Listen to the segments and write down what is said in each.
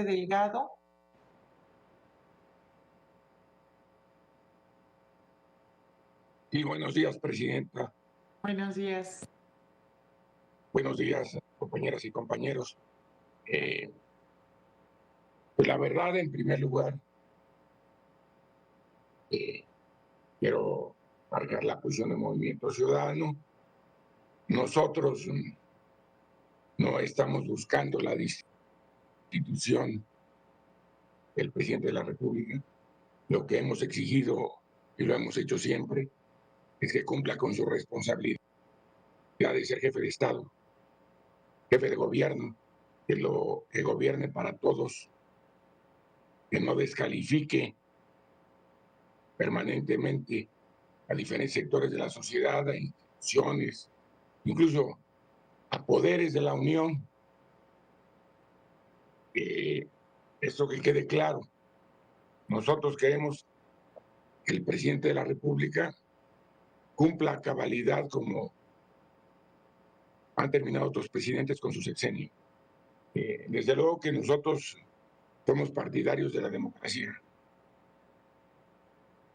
Delgado. Sí, buenos días, presidenta. Buenos días. Buenos días, compañeras y compañeros. Pues la verdad, en primer lugar, quiero marcar la posición del Movimiento Ciudadano. Nosotros no estamos buscando la destitución del presidente de la República. Lo que hemos exigido, y lo hemos hecho siempre, es que cumpla con su responsabilidad de ser jefe de Estado, jefe de gobierno, que gobierne para todos, que no descalifique permanentemente a diferentes sectores de la sociedad, a instituciones, incluso a poderes de la Unión. Esto que quede claro. Nosotros queremos que el presidente de la República cumpla a cabalidad como han terminado otros presidentes con su sexenio. Desde luego que nosotros somos partidarios de la democracia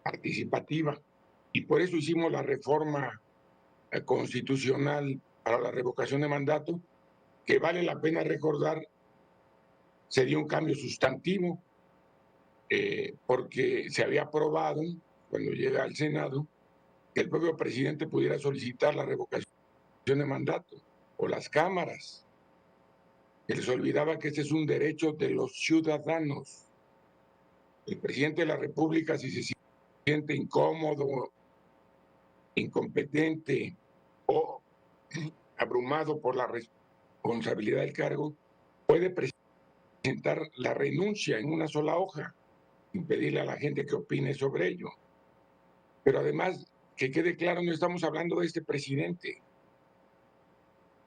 participativa y por eso hicimos la reforma constitucional para la revocación de mandato, que vale la pena recordar, se dio un cambio sustantivo, porque se había aprobado, cuando llega al Senado, que el propio presidente pudiera solicitar la revocación de mandato, o las cámaras. Se les olvidaba que este es un derecho de los ciudadanos. El presidente de la República, si se siente incómodo, incompetente o abrumado por la responsabilidad del cargo, puede presentar la renuncia en una sola hoja, impedirle a la gente que opine sobre ello. Pero además, que quede claro, no estamos hablando de este presidente,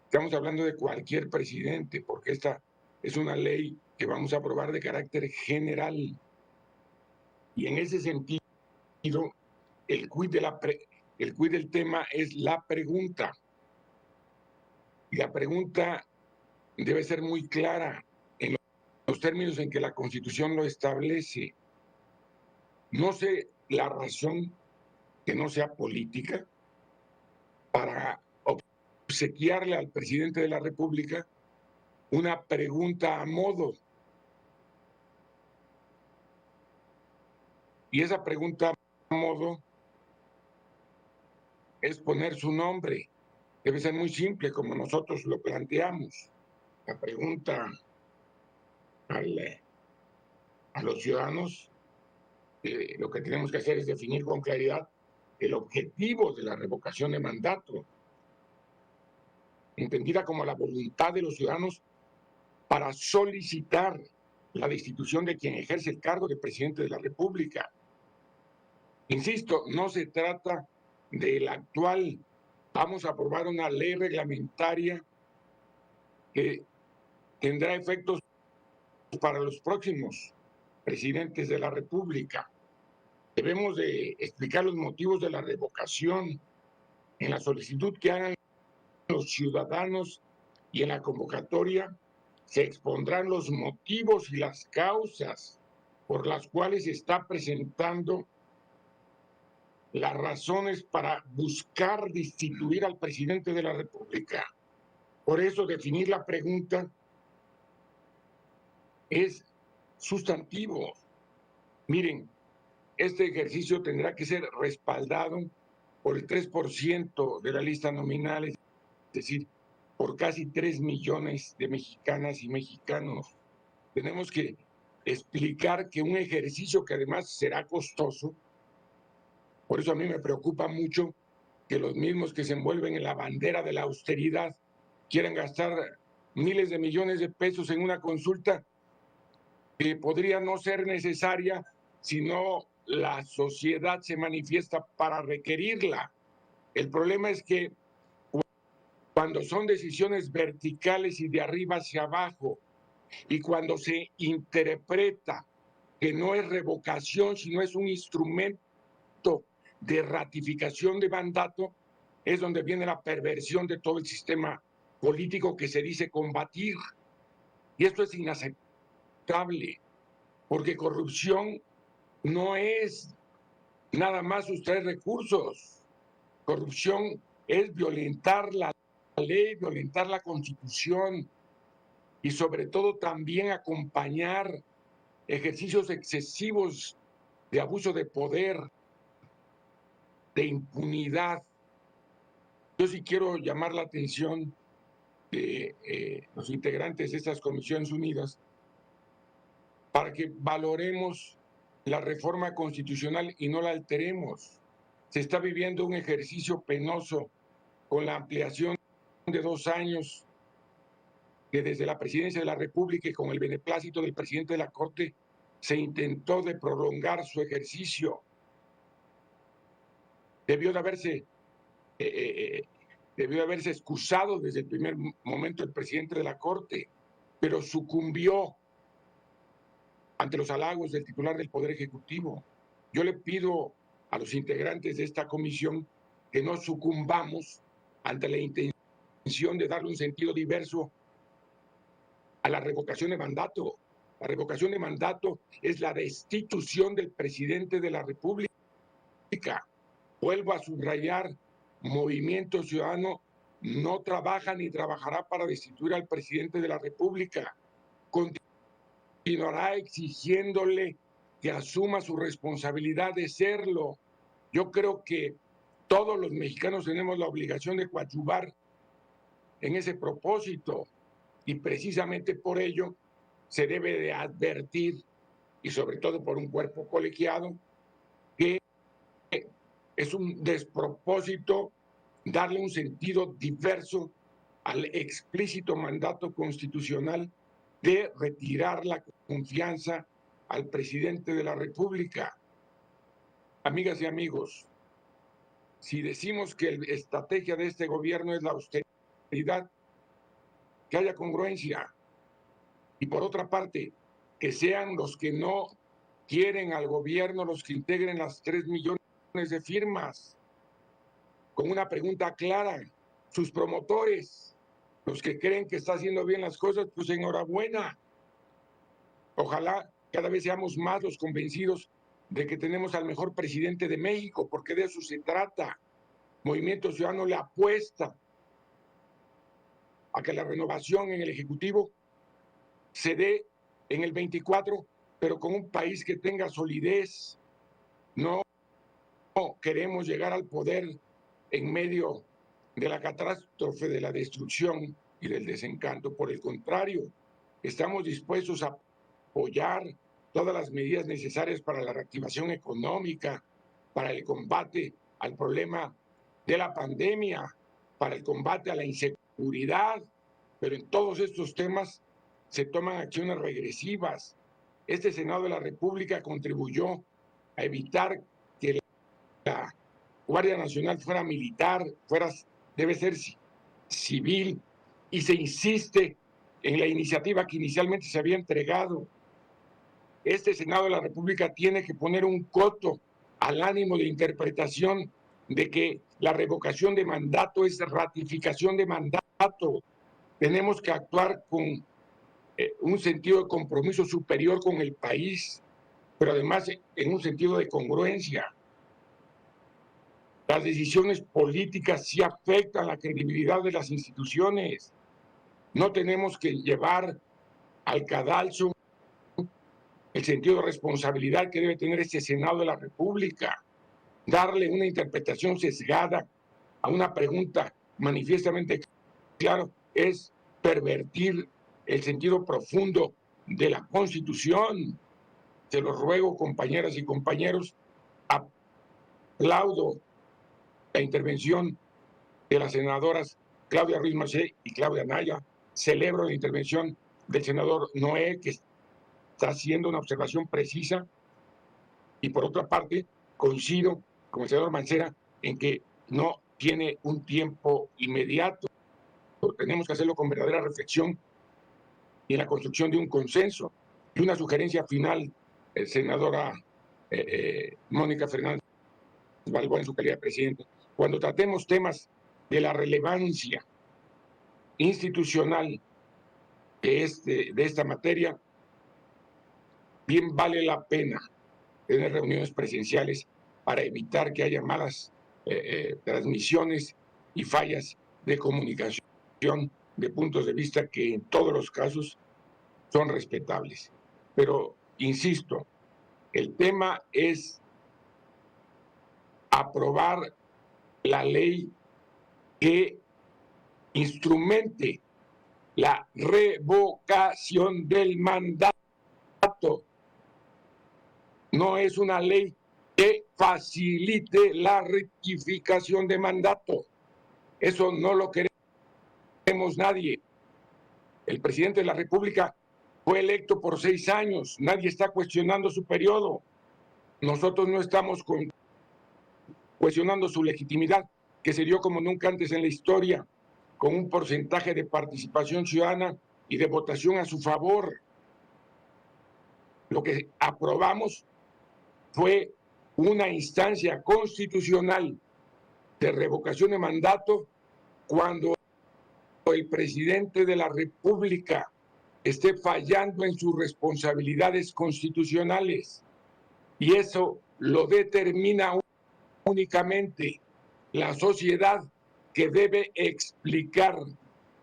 estamos hablando de cualquier presidente, porque esta es una ley que vamos a aprobar de carácter general. Y en ese sentido, el quid del tema es la pregunta. Y la pregunta debe ser muy clara en los términos en que la Constitución lo establece. No sé la razón que no sea política para obsequiarle al presidente de la República una pregunta a modo. Y esa pregunta a modo es poner su nombre. Debe ser muy simple, como nosotros lo planteamos. La pregunta a los ciudadanos, lo que tenemos que hacer es definir con claridad el objetivo de la revocación de mandato, entendida como la voluntad de los ciudadanos para solicitar la destitución de quien ejerce el cargo de presidente de la República. Insisto, no se trata del actual. Vamos a aprobar una ley reglamentaria que tendrá efectos para los próximos presidentes de la República. Debemos de explicar los motivos de la revocación en la solicitud que hagan los ciudadanos y en la convocatoria se expondrán los motivos y las causas por las cuales se está presentando las razones para buscar destituir al presidente de la República. Por eso definir la pregunta es sustantivo. Miren, este ejercicio tendrá que ser respaldado por el 3% de la lista nominal, es decir, por casi 3 millones de mexicanas y mexicanos. Tenemos que explicar que un ejercicio que además será costoso, por eso a mí me preocupa mucho que los mismos que se envuelven en la bandera de la austeridad quieran gastar miles de millones de pesos en una consulta que podría no ser necesaria si no la sociedad se manifiesta para requerirla. El problema es que cuando son decisiones verticales y de arriba hacia abajo, y cuando se interpreta que no es revocación, sino es un instrumento de ratificación de mandato, es donde viene la perversión de todo el sistema político que se dice combatir. Y esto es inaceptable. inaceptable, porque corrupción no es nada más sustraer recursos. Corrupción es violentar la ley, violentar la Constitución y sobre todo también acompañar ejercicios excesivos de abuso de poder, de impunidad. Yo sí quiero llamar la atención de los integrantes de estas Comisiones Unidas para que valoremos la reforma constitucional y no la alteremos. Se está viviendo un ejercicio penoso con la ampliación de 2 años que desde la presidencia de la República y con el beneplácito del presidente de la Corte se intentó de prolongar su ejercicio. Debió de haberse excusado desde el primer momento el presidente de la Corte, pero sucumbió ante los halagos del titular del Poder Ejecutivo. Yo le pido a los integrantes de esta comisión que no sucumbamos ante la intención de darle un sentido diverso a la revocación de mandato. La revocación de mandato es la destitución del presidente de la República. Vuelvo a subrayar, Movimiento Ciudadano no trabaja ni trabajará para destituir al presidente de la República. Continuará exigiéndole que asuma su responsabilidad de serlo. Yo creo que todos los mexicanos tenemos la obligación de coadyuvar en ese propósito y precisamente por ello se debe de advertir, y sobre todo por un cuerpo colegiado, que es un despropósito darle un sentido diverso al explícito mandato constitucional de retirar la confianza al presidente de la República. Amigas y amigos, si decimos que la estrategia de este gobierno es la austeridad, que haya congruencia. Y por otra parte, que sean los que no quieren al gobierno los que integren las 3 millones de firmas, con una pregunta clara. Sus promotores, los que creen que está haciendo bien las cosas, pues enhorabuena. Ojalá cada vez seamos más los convencidos de que tenemos al mejor presidente de México, porque de eso se trata. Movimiento Ciudadano le apuesta a que la renovación en el Ejecutivo se dé en el 24, pero con un país que tenga solidez. No queremos llegar al poder en medio de la catástrofe, de la destrucción y del desencanto. Por el contrario, estamos dispuestos a apoyar todas las medidas necesarias para la reactivación económica, para el combate al problema de la pandemia, para el combate a la inseguridad, pero en todos estos temas se toman acciones regresivas. Este Senado de la República contribuyó a evitar que la Guardia Nacional fuera militar, debe ser civil, y se insiste en la iniciativa que inicialmente se había entregado. Este Senado de la República tiene que poner un coto al ánimo de interpretación de que la revocación de mandato es ratificación de mandato. Tenemos que actuar con un sentido de compromiso superior con el país, pero además en un sentido de congruencia. Las decisiones políticas sí afectan la credibilidad de las instituciones. No tenemos que llevar al cadalso el sentido de responsabilidad que debe tener este Senado de la República. Darle una interpretación sesgada a una pregunta manifiestamente clara es pervertir el sentido profundo de la Constitución. Se los ruego, compañeras y compañeros, aplaudo la intervención de las senadoras Claudia Ruiz Massieu y Claudia Anaya. Celebro la intervención del senador Noé, que está haciendo una observación precisa. Y por otra parte, coincido con el senador Mancera en que no tiene un tiempo inmediato. Tenemos que hacerlo con verdadera reflexión y en la construcción de un consenso. Y una sugerencia final, senadora Mónica Fernández Balboa, en su calidad de presidente. Cuando tratemos temas de la relevancia institucional de esta materia, bien vale la pena tener reuniones presenciales para evitar que haya malas transmisiones y fallas de comunicación de puntos de vista que en todos los casos son respetables. Pero, insisto, el tema es aprobar la ley que instrumente la revocación del mandato. No es una ley que facilite la rectificación de mandato. Eso no lo queremos nadie. El presidente de la República fue electo por 6 años. Nadie está cuestionando su periodo. Nosotros no estamos cuestionando su legitimidad, que se dio como nunca antes en la historia, con un porcentaje de participación ciudadana y de votación a su favor. Lo que aprobamos fue una instancia constitucional de revocación de mandato cuando el presidente de la República esté fallando en sus responsabilidades constitucionales. Y eso lo determina únicamente la sociedad, que debe explicar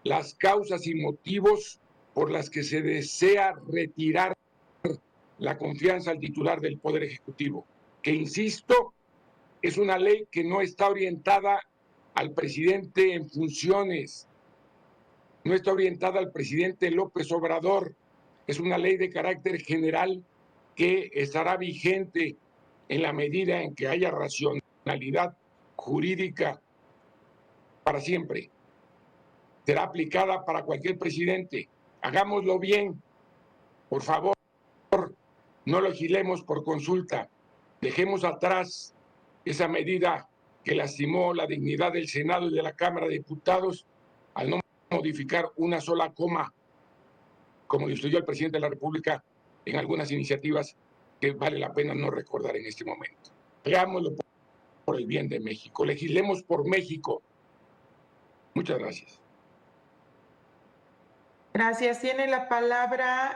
las causas y motivos por las que se desea retirar la confianza al titular del Poder Ejecutivo, que, insisto, es una ley que no está orientada al presidente en funciones, no está orientada al presidente López Obrador, es una ley de carácter general que estará vigente en la medida en que haya racionalidad jurídica para siempre. Será aplicada para cualquier presidente. Hagámoslo bien, por favor, no legislemos por consulta. Dejemos atrás esa medida que lastimó la dignidad del Senado y de la Cámara de Diputados al no modificar una sola coma, como instruyó el presidente de la República en algunas iniciativas que vale la pena no recordar en este momento. Hagámoslo por el bien de México. Legislemos por México. Muchas gracias. Gracias. Tiene la palabra